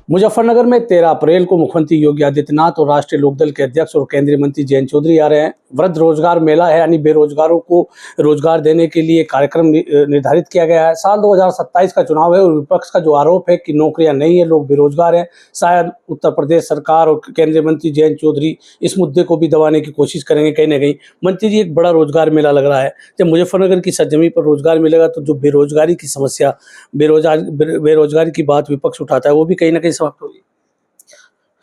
मुजफ्फरनगर में 13 अप्रैल को मुख्यमंत्री योगी आदित्यनाथ और राष्ट्रीय लोकदल के अध्यक्ष और केंद्रीय मंत्री जयंत चौधरी आ रहे हैं। वृद्ध रोजगार मेला है, यानी बेरोजगारों को रोजगार देने के लिए कार्यक्रम निर्धारित किया गया है। साल 2027 का चुनाव है और विपक्ष का जो आरोप है कि नौकरियां नहीं है, लोग बेरोजगार हैं, शायद उत्तर प्रदेश सरकार और केंद्रीय मंत्री जयंत चौधरी इस मुद्दे को भी दबाने की कोशिश करेंगे। कहीं ना कहीं मंत्री जी, एक बड़ा रोजगार मेला लग रहा है। जब मुजफ्फरनगर की सरजमी पर रोजगार मिलेगा तो जो बेरोजगारी की समस्या, बेरोजगारी की बात विपक्ष उठाता है, वो भी कहीं ना कहीं समाप्त होगी।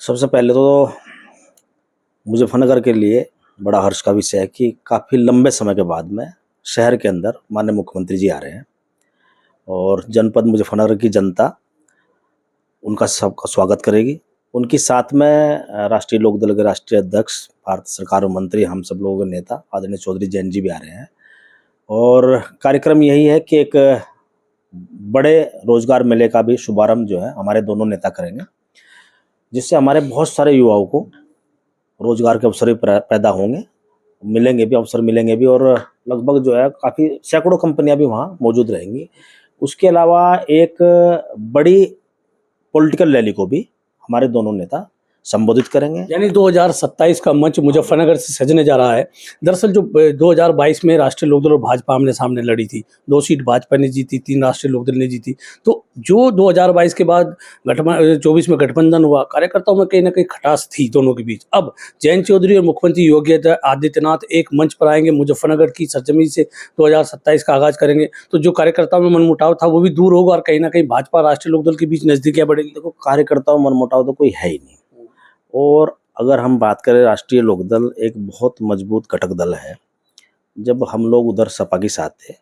सबसे पहले तो मुजफ्फरनगर के लिए बड़ा हर्ष का विषय है कि काफ़ी लंबे समय के बाद में शहर के अंदर माननीय मुख्यमंत्री जी आ रहे हैं और जनपद मुजफ्फरनगर की जनता उनका सबका स्वागत करेगी। उनकी साथ में राष्ट्रीय लोकदल के राष्ट्रीय अध्यक्ष, भारत सरकार और मंत्री, हम सब लोगों के नेता आदरणीय चौधरी जयंत जी भी आ रहे हैं। और कार्यक्रम यही है कि एक बड़े रोजगार मेले का भी शुभारंभ जो है हमारे दोनों नेता करेंगे, जिससे हमारे बहुत सारे युवाओं को रोजगार के अवसर पैदा होंगे, अवसर मिलेंगे भी। और लगभग जो है काफ़ी सैकड़ों कंपनियां भी वहाँ मौजूद रहेंगी। उसके अलावा एक बड़ी पॉलिटिकल रैली को भी हमारे दोनों नेता संबोधित करेंगे। यानी 2027 का मंच मुजफ्फरनगर से सजने जा रहा है। दरअसल जो 2022 में राष्ट्रीय लोकदल और भाजपा आमने सामने लड़ी थी, 2 सीट भाजपा ने जीती, 3 राष्ट्रीय लोकदल ने जीती। तो जो 2022 के बाद 24 में गठबंधन हुआ, कार्यकर्ताओं में कहीं ना कहीं खटास थी दोनों के बीच। अब जयंत चौधरी और मुख्यमंत्री योगी आदित्यनाथ एक मंच पर आएंगे, मुजफ्फरनगर की सरजमी से 2027 का आगाज करेंगे। तो जो कार्यकर्ताओं में मनमुटाव था वो भी दूर होगा और कहीं ना कहीं भाजपा राष्ट्रीय लोकदल के बीच नजदीकियां बढ़ेंगी। देखो, कार्यकर्ताओं में मनमुटाव तो कोई है ही नहीं। और अगर हम बात करें, राष्ट्रीय लोकदल एक बहुत मजबूत घटक दल है। जब हम लोग उधर सपा के साथ थे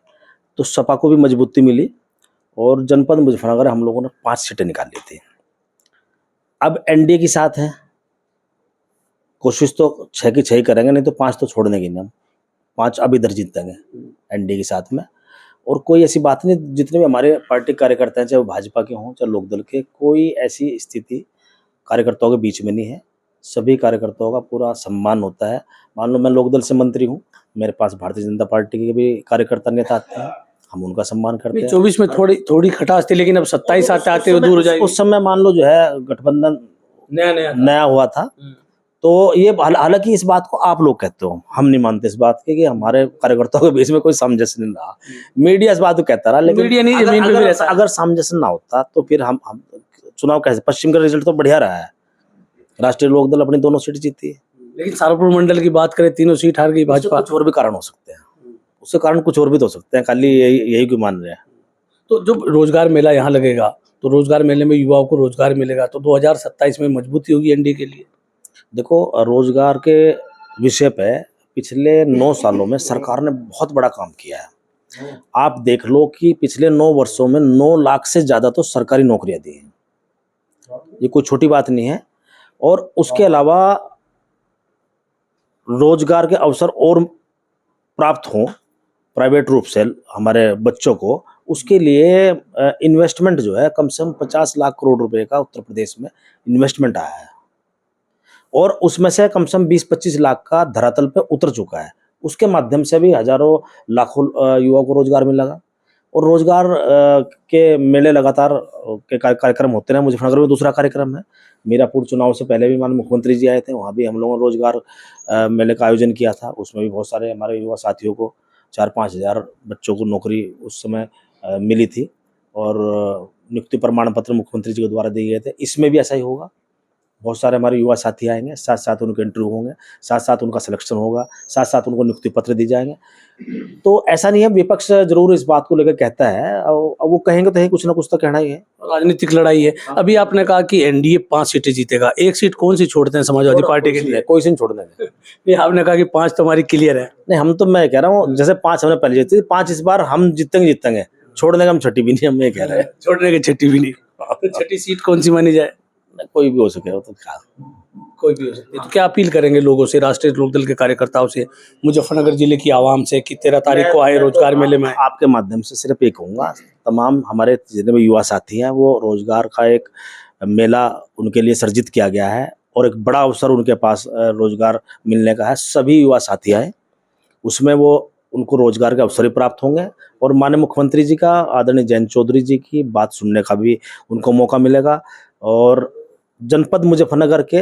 तो सपा को भी मजबूती मिली और जनपद मुजफ्फरनगर हम लोगों ने 5 सीटें निकाली थी। अब एनडीए के साथ है, कोशिश तो 6 की 6 ही करेंगे, नहीं तो 5 तो छोड़ने की नहीं। हम 5 अब इधर जीतेंगे एनडीए के साथ में। और कोई ऐसी बात नहीं, जितने भी हमारे पार्टी कार्यकर्ता हैं, चाहे वो भाजपा के हों चाहे लोकदल के, कोई ऐसी स्थिति कार्यकर्ताओं के बीच में नहीं है। सभी कार्यकर्ताओं का पूरा सम्मान होता है। मान लो मैं लोकदल से मंत्री हूँ, मेरे पास भारतीय जनता पार्टी के भी कार्यकर्ता नेता आते हैं, हम उनका सम्मान करते हैं। 24 में थोड़ी खटास थी, लेकिन अब 27 आते हुए दूर हो जाएगी। उस समय मान लो जो है गठबंधन नया हुआ था। तो ये हालांकि इस बात को आप लोग कहते हो, हम नहीं मानते इस बात के कि हमारे कार्यकर्ताओं के बीच में कोई सामंजस्य नहीं रहा। मीडिया इस बात को कहता रहा, लेकिन मीडिया नहीं, अगर सामंजस्य ना होता तो फिर हम चुनाव कैसे। पश्चिम का रिजल्ट तो बढ़िया रहा है, राष्ट्रीय लोकदल अपनी दोनों सीट जीती है। लेकिन सारपुर मंडल की बात करें, 3 सीट हार गई भाजपा। कुछ और भी कारण हो सकते हैं, उसके कारण कुछ और भी तो हो सकते हैं, खाली यही क्यों मान रहे हैं। तो जो रोजगार मेला यहाँ लगेगा, तो रोजगार मेले में युवाओं को रोजगार मिलेगा, तो 2027 में मजबूती होगी एनडीए के लिए। देखो, रोजगार के विषय पे पिछले 9 सालों में सरकार ने बहुत बड़ा काम किया है। आप देख लो कि पिछले 9 वर्षों में 9 लाख से ज्यादा तो सरकारी नौकरियां दी हैं, ये कोई छोटी बात नहीं है। और उसके अलावा रोजगार के अवसर और प्राप्त हों प्राइवेट रूप से हमारे बच्चों को, उसके लिए इन्वेस्टमेंट जो है कम से कम 50 लाख करोड़ रुपए का उत्तर प्रदेश में इन्वेस्टमेंट आया है। और उसमें से कम से कम 20-25 लाख का धरातल पे उतर चुका है। उसके माध्यम से भी हजारों लाखों युवाओं को रोजगार मिलेगा। और रोजगार के मेले लगातार के कार्यक्रम होते रहे। मुजफ्फरनगर में दूसरा कार्यक्रम है। मीरापुर चुनाव से पहले भी माननीय मुख्यमंत्री जी आए थे, वहाँ भी हम लोगों ने रोजगार मेले का आयोजन किया था। उसमें भी बहुत सारे हमारे युवा साथियों को, 4-5 हज़ार बच्चों को नौकरी उस समय मिली थी और नियुक्ति प्रमाण पत्र मुख्यमंत्री जी के द्वारा दिए गए थे। इसमें भी ऐसा ही होगा, बहुत सारे हमारे युवा साथी आएंगे, साथ साथ उनके इंटरव्यू होंगे, साथ साथ उनका सिलेक्शन होगा, साथ साथ उनको नियुक्ति पत्र दिए जाएंगे। तो ऐसा नहीं है, विपक्ष जरूर इस बात को लेकर कहता है, और वो कहेंगे तो कुछ ना कुछ तो कहना ही है। राजनीतिक लड़ाई है। अभी आपने कहा कि एनडीए 5 सीटें जीतेगा, 1 सीट कौन सी छोड़ते हैं समाजवादी पार्टी के लिए? कोई सी नहीं छोड़ देंगे। नहीं, आपने कहा कि 5 तो हमारी क्लियर है। नहीं, हम तो, मैं कह रहा हूँ जैसे 5 हमने पहले जीती, 5 इस बार हम जीतेंगे। छोड़ने का हम छठी भी नहीं, हम ये कह रहे हैं। छोड़ने की छठी भी नहीं। तो छठी सीट कौन सी मानी जाए? कोई भी हो सके, वो तो कोई भी हो सकती है। तो क्या अपील करेंगे लोगों से, राष्ट्रीय लोकदल के कार्यकर्ताओं से, मुजफ्फरनगर जिले की आवाम से, कि 13 तारीख को आए रोजगार मेले में? आपके माध्यम से सिर्फ एक कहूँगा, तमाम हमारे जितने भी युवा साथी हैं, वो रोजगार का एक मेला उनके लिए सर्जित किया गया है और एक बड़ा अवसर उनके पास रोजगार मिलने का है। सभी युवा साथी आए, उसमें वो उनको रोजगार के अवसर प्राप्त होंगे और माननीय मुख्यमंत्री जी का, आदरणीय जयंत चौधरी जी की बात सुनने का भी उनको मौका मिलेगा। और जनपद मुजफ्फरनगर के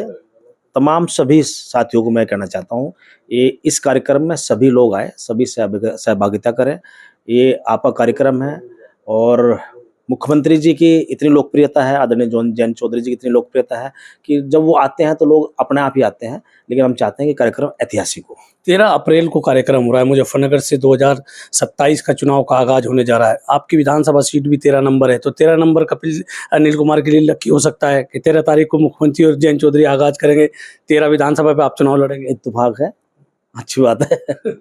तमाम सभी साथियों को मैं कहना चाहता हूँ, ये इस कार्यक्रम में सभी लोग आए, सभी सहभागिता करें। ये आपका कार्यक्रम है और मुख्यमंत्री जी की इतनी लोकप्रियता है, आदरणीय जयंत चौधरी जी की इतनी लोकप्रियता है कि जब वो आते हैं तो लोग अपने आप ही आते हैं, लेकिन हम चाहते हैं कि कार्यक्रम ऐतिहासिक हो। 13 अप्रैल को कार्यक्रम हो रहा है, मुजफ्फरनगर से 2027 का चुनाव का आगाज होने जा रहा है। आपकी विधानसभा सीट भी 13 नंबर है, तो 13 नंबर कपिल अनिल कुमार के लिए लकी हो सकता है कि 13 तारीख को मुख्यमंत्री और जयंत चौधरी आगाज करेंगे, 13 विधानसभा पे आप चुनाव लड़ेंगे। इत्तेफाक है, अच्छी बात है।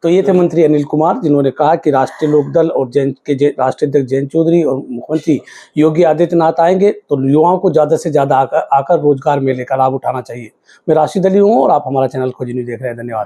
तो ये थे मंत्री अनिल कुमार, जिन्होंने कहा कि राष्ट्रीय लोकदल और राष्ट्रीय अध्यक्ष जयंत चौधरी और मुख्यमंत्री योगी आदित्यनाथ आएंगे तो युवाओं को ज़्यादा से ज़्यादा आकर रोजगार मेले का लाभ उठाना चाहिए। मैं राशिद अली हूँ और आप हमारा चैनल खोजी न्यूज़ देख रहे हैं। धन्यवाद।